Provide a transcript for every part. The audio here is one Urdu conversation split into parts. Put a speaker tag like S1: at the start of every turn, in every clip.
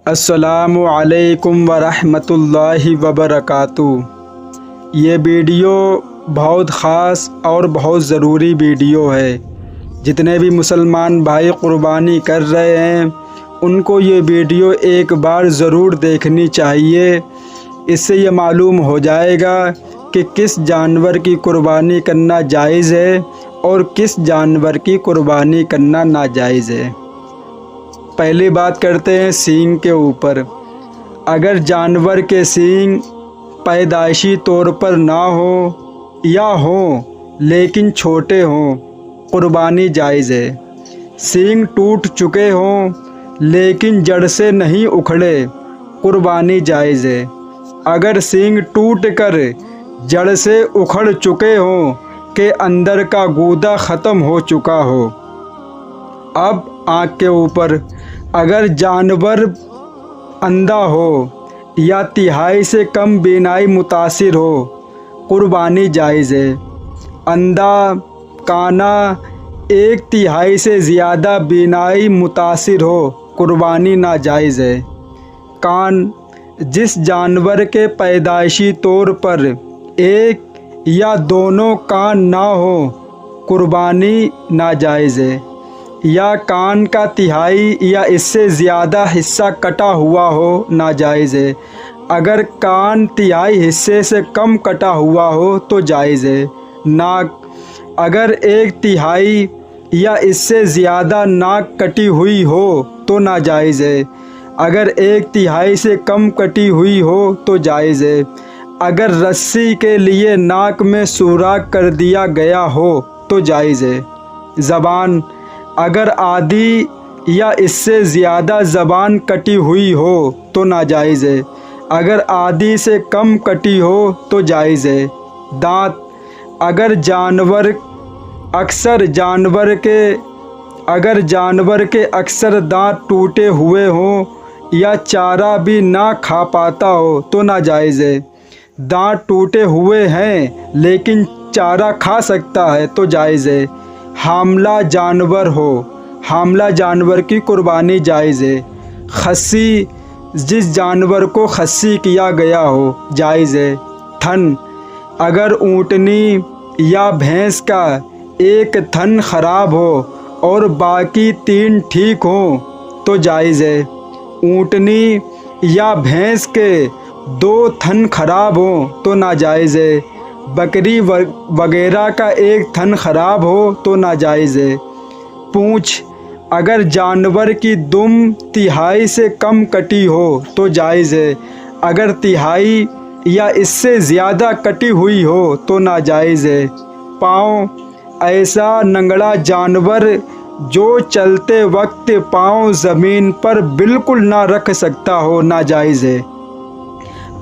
S1: السلام علیکم ورحمۃ اللہ وبرکاتہ۔ یہ ویڈیو بہت خاص اور بہت ضروری ویڈیو ہے۔ جتنے بھی مسلمان بھائی قربانی کر رہے ہیں ان کو یہ ویڈیو ایک بار ضرور دیکھنی چاہیے۔ اس سے یہ معلوم ہو جائے گا کہ کس جانور کی قربانی کرنا جائز ہے اور کس جانور کی قربانی کرنا ناجائز ہے۔ پہلی بات کرتے ہیں سینگ کے اوپر۔ اگر جانور کے سینگ پیدائشی طور پر نہ ہوں یا ہوں لیکن چھوٹے ہوں، قربانی جائز ہے۔ سینگ ٹوٹ چکے ہوں لیکن جڑ سے نہیں اکھڑے، قربانی جائز ہے۔ اگر سینگ ٹوٹ کر جڑ سے اکھڑ چکے ہوں کہ اندر کا گودا ختم ہو چکا ہو۔ اب آنکھ کے اوپر، اگر جانور اندھا ہو یا تہائی سے کم بینائی متاثر ہو، قربانی جائز ہے۔ اندھا، کانا، 1/3 سے زیادہ بینائی متاثر ہو، قربانی ناجائز ہے۔ کان، جس جانور کے پیدائشی طور پر ایک یا دونوں کان نہ ہوں، قربانی ناجائز ہے۔ یا کان کا 1/3 یا اس سے زیادہ حصہ کٹا ہوا ہو، ناجائز ہے۔ اگر کان 1/3 حصے سے کم کٹا ہوا ہو تو جائز ہے۔ ناک، اگر 1/3 یا اس سے زیادہ ناک کٹی ہوئی ہو تو ناجائز ہے۔ اگر 1/3 سے کم کٹی ہوئی ہو تو جائز ہے۔ اگر رسی کے لیے ناک میں سوراخ کر دیا گیا ہو تو جائز ہے۔ زبان، اگر آدھی یا اس سے زیادہ زبان کٹی ہوئی ہو تو ناجائز ہے۔ اگر آدھی سے کم کٹی ہو تو جائز ہے۔ دانت، اگر جانور کے اکثر دانت ٹوٹے ہوئے ہوں یا چارہ بھی نہ کھا پاتا ہو تو ناجائز ہے۔ دانت ٹوٹے ہوئے ہیں لیکن چارہ کھا سکتا ہے تو جائز ہے۔ حاملہ جانور ہو، حاملہ جانور کی قربانی جائز ہے۔ خصی، جس جانور کو خصی کیا گیا ہو، جائز ہے۔ تھن، اگر اونٹنی یا بھینس کا ایک تھن خراب ہو اور باقی 3 ٹھیک ہوں تو جائز ہے۔ اونٹنی یا بھینس کے 2 تھن خراب ہوں تو ناجائز ہے۔ بکری وغیرہ کا 1 تھن خراب ہو تو ناجائز ہے۔ پونچھ، اگر جانور کی دم 1/3 سے کم کٹی ہو تو جائز ہے۔ اگر 1/3 یا اس سے زیادہ کٹی ہوئی ہو تو ناجائز ہے۔ پاؤں، ایسا ننگڑا جانور جو چلتے وقت پاؤں زمین پر بالکل نہ رکھ سکتا ہو، ناجائز ہے۔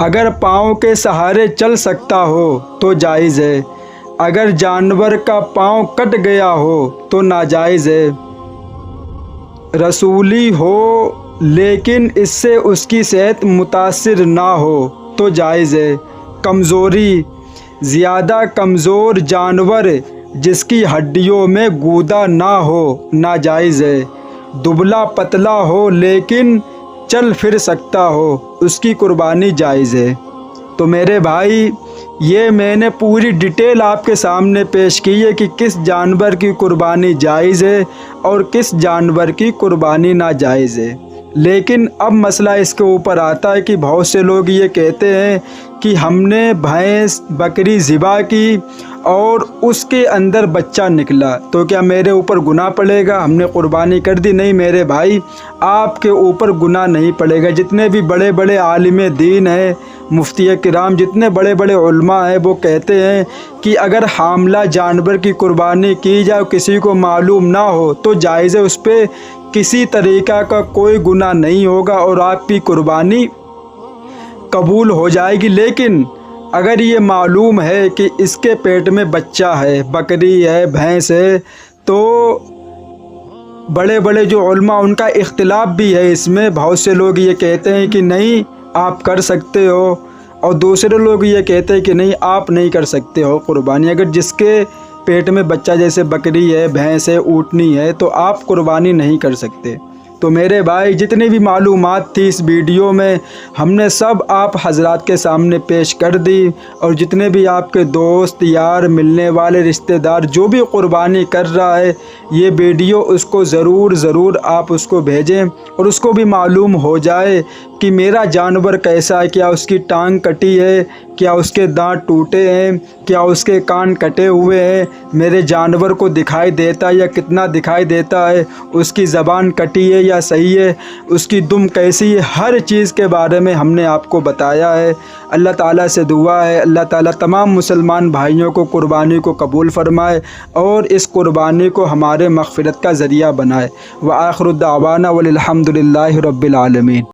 S1: اگر پاؤں کے سہارے چل سکتا ہو تو جائز ہے۔ اگر جانور کا پاؤں کٹ گیا ہو تو ناجائز ہے۔ رسولی ہو لیکن اس سے اس کی صحت متاثر نہ ہو تو جائز ہے۔ کمزوری، زیادہ کمزور جانور جس کی ہڈیوں میں گودا نہ ہو، ناجائز ہے۔ دبلا پتلا ہو لیکن چل پھر سکتا ہو، اس کی قربانی جائز ہے۔ تو میرے بھائی، یہ میں نے پوری ڈیٹیل آپ کے سامنے پیش کی ہے کہ کس جانور کی قربانی جائز ہے اور کس جانور کی قربانی ناجائز ہے۔ لیکن اب مسئلہ اس کے اوپر آتا ہے کہ بہت سے لوگ یہ کہتے ہیں کہ ہم نے بھینس بکری ذبح کی اور اس کے اندر بچہ نکلا تو کیا میرے اوپر گناہ پڑے گا؟ ہم نے قربانی کر دی۔ نہیں میرے بھائی، آپ کے اوپر گناہ نہیں پڑے گا۔ جتنے بھی بڑے بڑے عالم دین ہیں، مفتی کرام، جتنے بڑے بڑے علماء ہیں، وہ کہتے ہیں کہ اگر حاملہ جانور کی قربانی کی جائے کسی کو معلوم نہ ہو تو جائز ہے، اس پہ کسی طریقہ کا کوئی گناہ نہیں ہوگا اور آپ کی قربانی قبول ہو جائے گی۔ لیکن اگر یہ معلوم ہے کہ اس کے پیٹ میں بچہ ہے، بکری ہے، بھینس ہے، تو بڑے بڑے جو علماء ان کا اختلاف بھی ہے اس میں۔ بہت سے لوگ یہ کہتے ہیں کہ نہیں آپ کر سکتے ہو، اور دوسرے لوگ یہ کہتے ہیں کہ نہیں آپ نہیں کر سکتے ہو قربانی۔ اگر جس کے پیٹ میں بچہ جیسے بکری ہے، بھینس ہے، اونٹنی ہے، تو آپ قربانی نہیں کر سکتے۔ تو تو میرے بھائی جتنی بھی معلومات تھی اس ویڈیو میں ہم نے سب آپ حضرات کے سامنے پیش کر دی، اور جتنے بھی آپ کے دوست یار ملنے والے رشتہ دار جو بھی قربانی کر رہا ہے یہ ویڈیو اس کو ضرور آپ اس کو بھیجیں، اور اس کو بھی معلوم ہو جائے کہ میرا جانور کیسا ہے، کیا اس کی ٹانگ کٹی ہے، کیا اس کے دانت ٹوٹے ہیں، کیا اس کے کان کٹے ہوئے ہیں، میرے جانور کو دکھائی دیتا ہے یا کتنا دکھائی دیتا ہے، اس کی زبان کٹی ہے یا صحیح ہے، اس کی دم کیسی ہے، ہر چیز کے بارے میں ہم نے آپ کو بتایا ہے۔ اللہ تعالیٰ سے دعا ہے اللہ تعالیٰ تمام مسلمان بھائیوں کو قربانی کو قبول فرمائے اور اس قربانی کو ہمارے مغفرت کا ذریعہ بنائے۔ وآخر دعوانا والحمد للہ رب العالمین۔